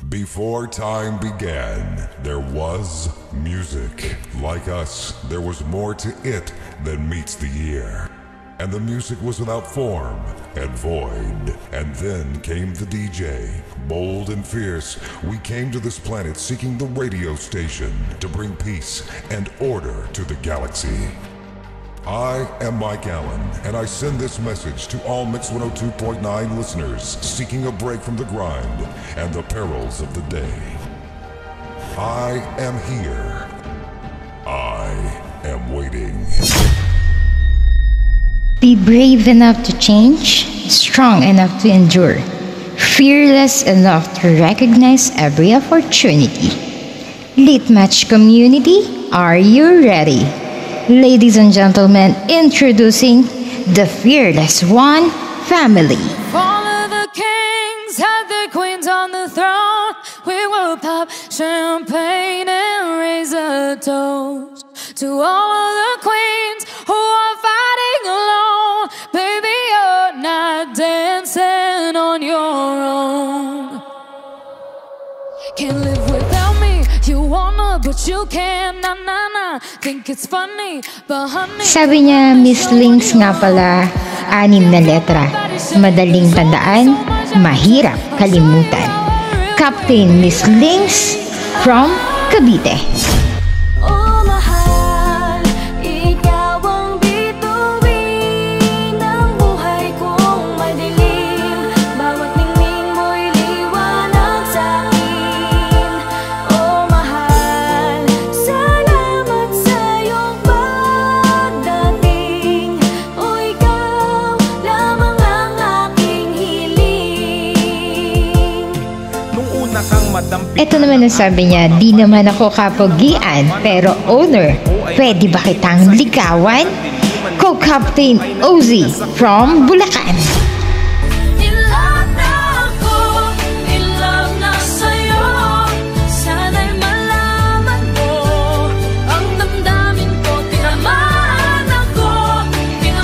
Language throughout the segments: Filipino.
Before time began, there was music. Like us, there was more to it than meets the ear. And the music was without form and void. And then came the DJ. Bold and fierce, we came to this planet seeking the radio station to bring peace and order to the galaxy. I am Mike Allen, and I send this message to all Mix 102.9 listeners seeking a break from the grind and the perils of the day. I am here. I am waiting. Be brave enough to change, strong enough to endure, fearless enough to recognize every opportunity. Lit Match community, are you ready? Ladies and gentlemen, introducing the Fearless One family. All of the kings had their queens on the throne. We will pop champagne and raise a toast to all of the queens who are fighting alone. Baby, you're not dancing on your own. Can't live without me. You wanna, but you can't. Na na na. Think it's funny, but honey. Sabi niya, Miss Links nga pala, 6 na letra. Madaling tandaan, mahirap kalimutan. Captain Miss Links from Cavite. Ito naman ang sabi niya, di naman ako kapogian, pero owner, pwede ba kitang ligawan? Co-Captain Ozzy from Bulacan.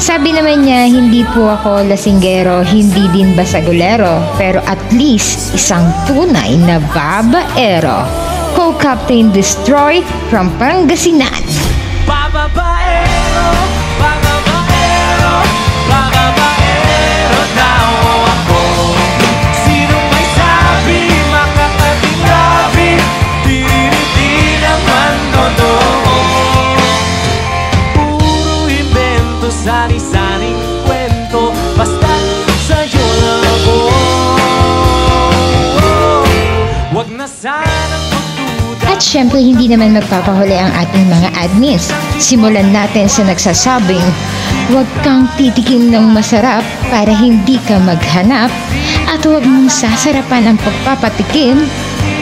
Sabi naman niya, hindi po ako lasinggero, hindi din basagulero, pero at least isang tunay na babaero. Co-Captain Destroy from Pangasinan. Babaero, babaero, babaero daw ako. Sino may sabi, makakatilabi, di naman totoo. Puro invento, sari-saring kwento, basta sa'yo lang ako. Wag na sanang magduda. At syempre, hindi naman magpapahuli ang ating mga admins. Simulan natin sa nagsasabing, huwag kang titikim ng masarap para hindi ka maghanap, at huwag mong sasarapan ang pagpapatikim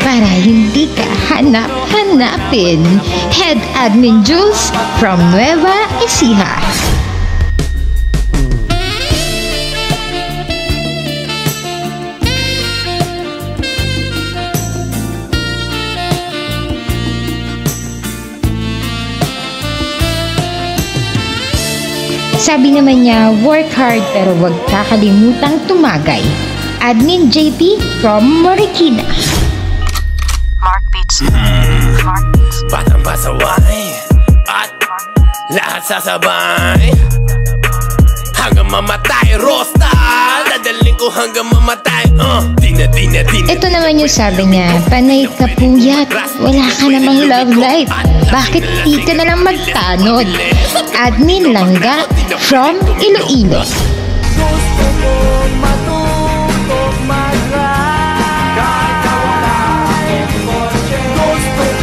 para hindi ka hanap-hanapin. Head Admin Jules from Nueva Ecija. Sabi naman niya, work hard pero huwag kakalimutang tumagay. Admin JP from Marikina. Mark Beats. Mark Beats. Batang pasaway at lahat sasabay hanggang mamatay. Rosta, dadaling ko hanggang mamatay. Di na. Ito naman yung sabi niya, panay ka puyat, wala ka namang love life. Bakit di ka na lang magtanod? Admin Langga from Iloilo. Gusto kong matutog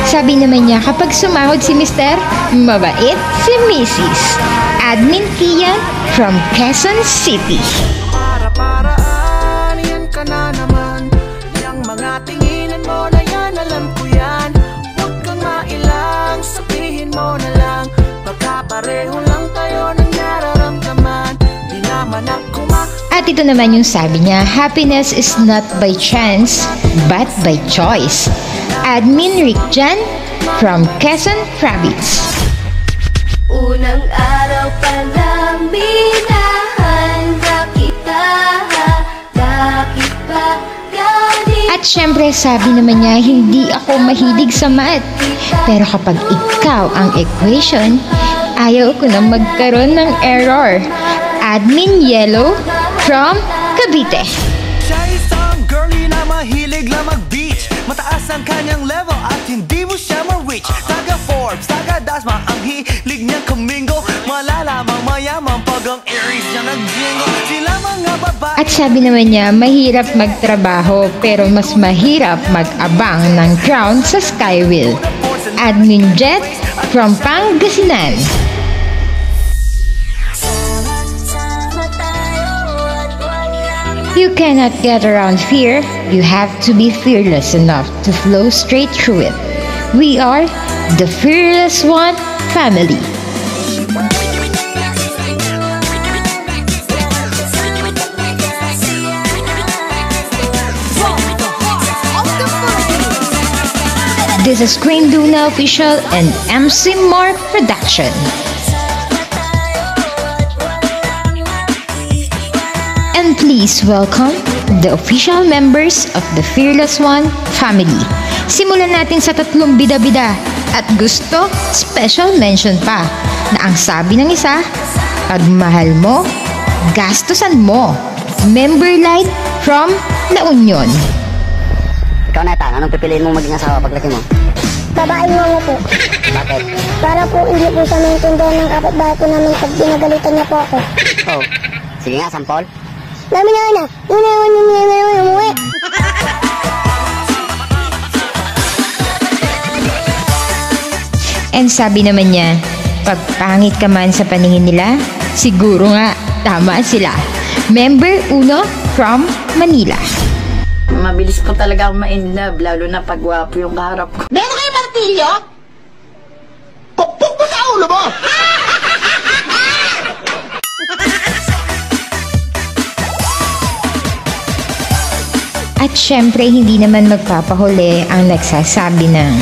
Sabi naman niya, kapag sumahod si Mr., mabait si Mrs. Admin Kian from Quezon City. Para-paraan, yan ka na naman. Yang mga tinginan mo na yan, alam ko yan. Huwag kang mailang, sabihin mo na lang. Magkapareho lang tayo ng nararamdaman. Di naman ako At ito naman yung sabi niya, happiness is not by chance, but by choice. Admin Rick Jan from Quezon Province. Unang araw pa lang minahanda kita, bakit ba galing? At syempre sabi naman niya hindi ako mahilig sa math. Pero kapag ikaw ang equation, ayaw ko na magkaroon ng error. Admin Yellow from Cavite. Siya isang girlie na mahilig lang mag-beach. Mataas ang kanyang level at hindi mo siya ma-reach. Taga Forbes, taga Dasma, ang hilig niyang kamingo. Malalamang mayaman pag ang Aries niya nag-jingle. Sila mga babae. At sabi naman niya, mahirap magtrabaho pero mas mahirap mag-abang ng crown sa Skywheel. Admin Jet from Pangasinan. You cannot get around fear. You have to be fearless enough to flow straight through it. We are the Fearless One family. This is Queen Luna Official and MC Mark Production. And please welcome the official members of the Fearless One family. Simulan natin sa 3 bida-bida at gusto special mention pa na ang sabi ng isa, pag mahal mo, gastusan mo. Member Light from La Union. Ikaw na, Tan, anong pipiliin mong maging asawa paglaki mo? Babaeng mama po. Bakit? Para po hindi po siya maintindihan ng kapitbahay ko namin pag binagalitan niya po ako. Oh, sige nga, sampol. Dami na na, unawan mo ngayon umuwi. And sabi naman niya, pag pangit ka man sa paningin nila, siguro nga tama sila. Member Uno from Manila. Mabilis po talaga ako ma-inlove, lalo na pag gwapo yung kaharap ko. Meron kayo martilyo? Pukpuk mo sa ulo mo! At syempre, hindi naman magpapahuli ang nagsasabi ng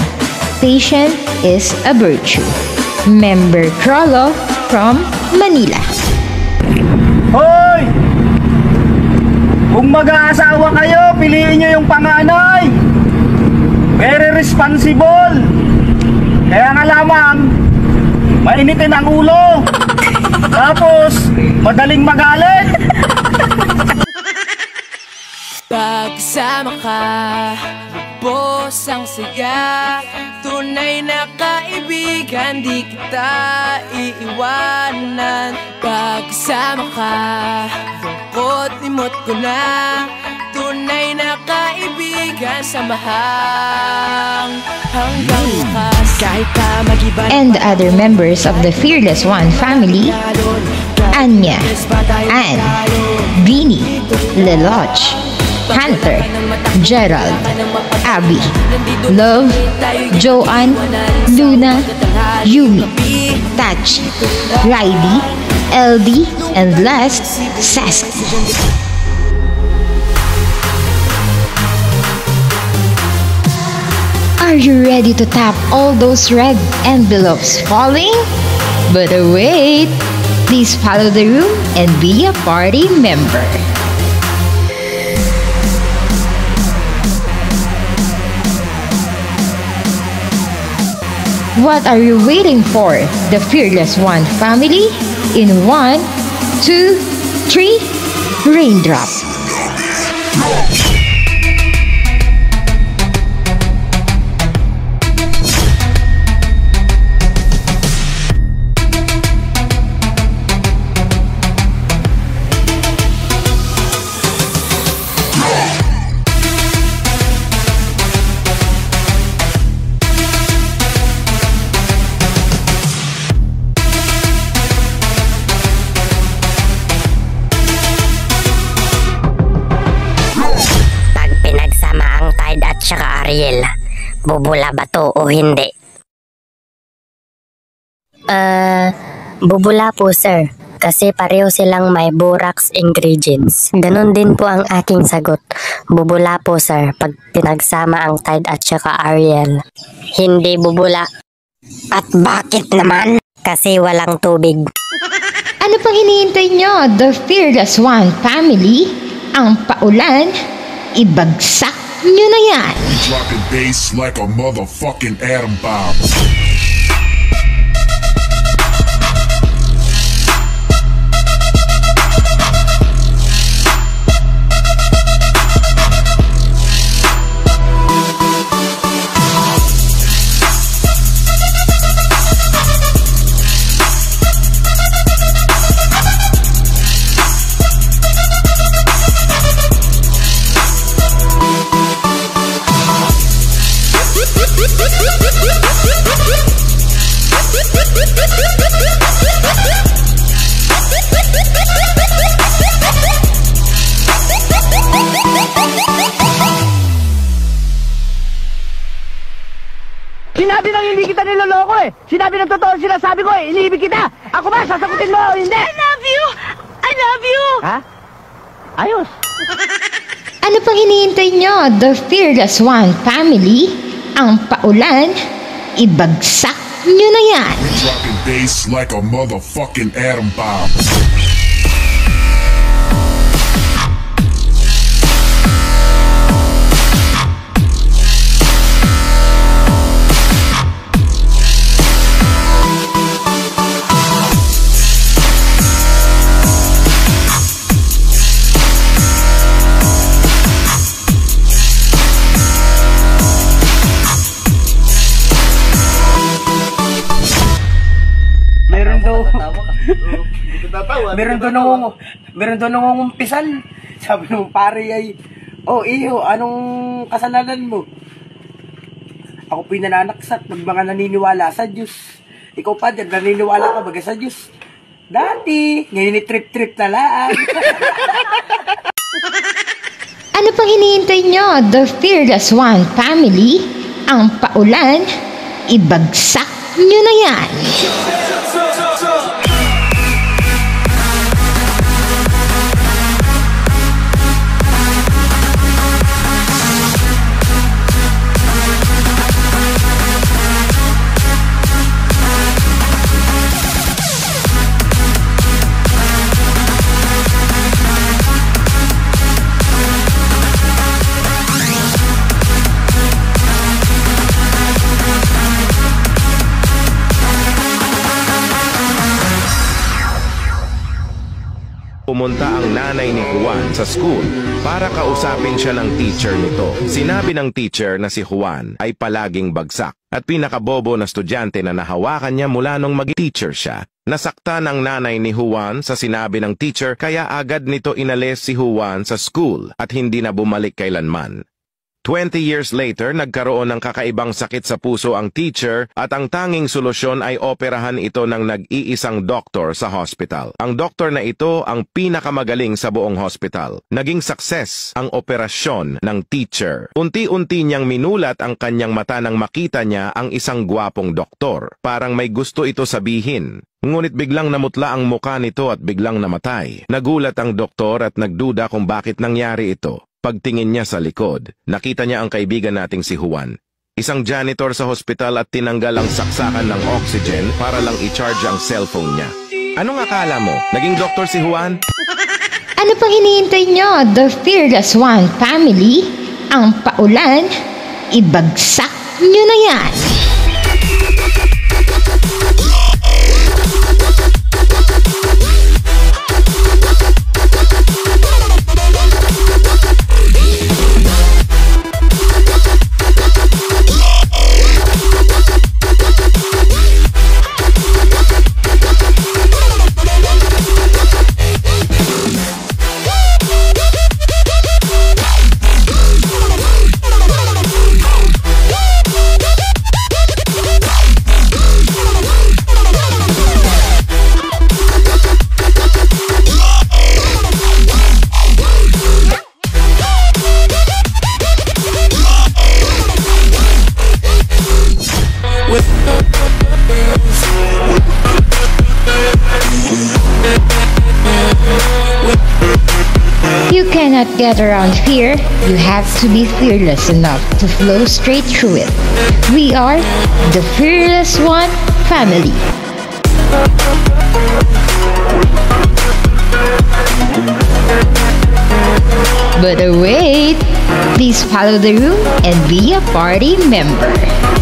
patient is a virtue. Member Crollo from Manila. Hoy! Kung mag-aasawa kayo, piliin nyo yung panganay. Very responsible. Kaya nga lamang, mainitin ang ulo. Tapos, madaling magalit. Pagsama ka, lubos ang saya. Tunay na kaibigan, di kita iiwanan. Pagsama ka, lungkot limot ko na. Tunay na kaibigan, samahang hanggang wakas. Kahit pa mag-iba. And the other members of the Fearless One family, Anya, Ann, Beanie, Leloch, Hunter, Gerald, Abby, Love, Joanne, Luna, Yumi, Tachi, Riley, LD, and last, Sask. Are you ready to tap all those red envelopes falling? But wait, please follow the room and be a party member. What are you waiting for? The Fearless One family in 1, 2, 3, raindrop. Tsaka Ariel, bubula ba to o hindi? Bubula po sir, kasi pareho silang may borax ingredients. Ganon din po ang aking sagot. Bubula po sir, pag pinagsama ang Tide at tsaka Ariel. Hindi bubula. At bakit naman? Kasi walang tubig. Ano pang hinihintay nyo? The Fearless One family, ang paulan, ibagsak nyo na yan. Dropping bass like a motherfucking atom bomb. Sinabi nang hindi kita niloloko eh. Sinabi ng totoo sinasabi ko eh. Iniibig kita. Ako ba? Sasagutin mo o hindi? I love you! I love you! Ha? Ayos. Ano pang hinihintay nyo, The Fearless One family? Ang paulan, ibagsak nyo na yan. Dropping bass like a motherfucking atom bomb. Meron doon nangungumpisan. Sabi nung pare ay, oh iyo, anong kasalanan mo? Ako pinananaksat ng mga naniniwala sa Diyos. Ikaw pa dyan, naniniwala ka baga sa Diyos. Dati, ngayon trip-trip na lang. Ano pang hinihintay nyo, The Fearless One family? Ang paulan, ibagsak nyo na yan. Pumunta ang nanay ni Juan sa school para kausapin siya ng teacher nito. Sinabi ng teacher na si Juan ay palaging bagsak at pinakabobo na estudyante na nahawakan niya mula nung mag-teacher siya. Nasaktan ang nanay ni Juan sa sinabi ng teacher kaya agad nito inalis si Juan sa school at hindi na bumalik kailanman. 20 years later, nagkaroon ng kakaibang sakit sa puso ang teacher at ang tanging solusyon ay operahan ito ng nag-iisang doktor sa hospital. Ang doktor na ito ang pinakamagaling sa buong hospital. Naging success ang operasyon ng teacher. Unti-unti niyang minulat ang kanyang mata nang makita niya ang isang gwapong doktor. Parang may gusto ito sabihin. Ngunit biglang namutla ang muka nito at biglang namatay. Nagulat ang doktor at nagduda kung bakit nangyari ito. Pagtingin niya sa likod, nakita niya ang kaibigan nating si Juan. Isang janitor sa hospital at tinanggal ang saksakan ng oxygen para lang i-charge ang cellphone niya. Anong akala mo? Naging doktor si Juan? Ano pang hinihintay nyo, The Fearless One family? Ang paulan, ibagsak nyo na yan. You cannot get around fear. You have to be fearless enough to flow straight through it. We are the Fearless One family. But wait, please follow the room and be a party member.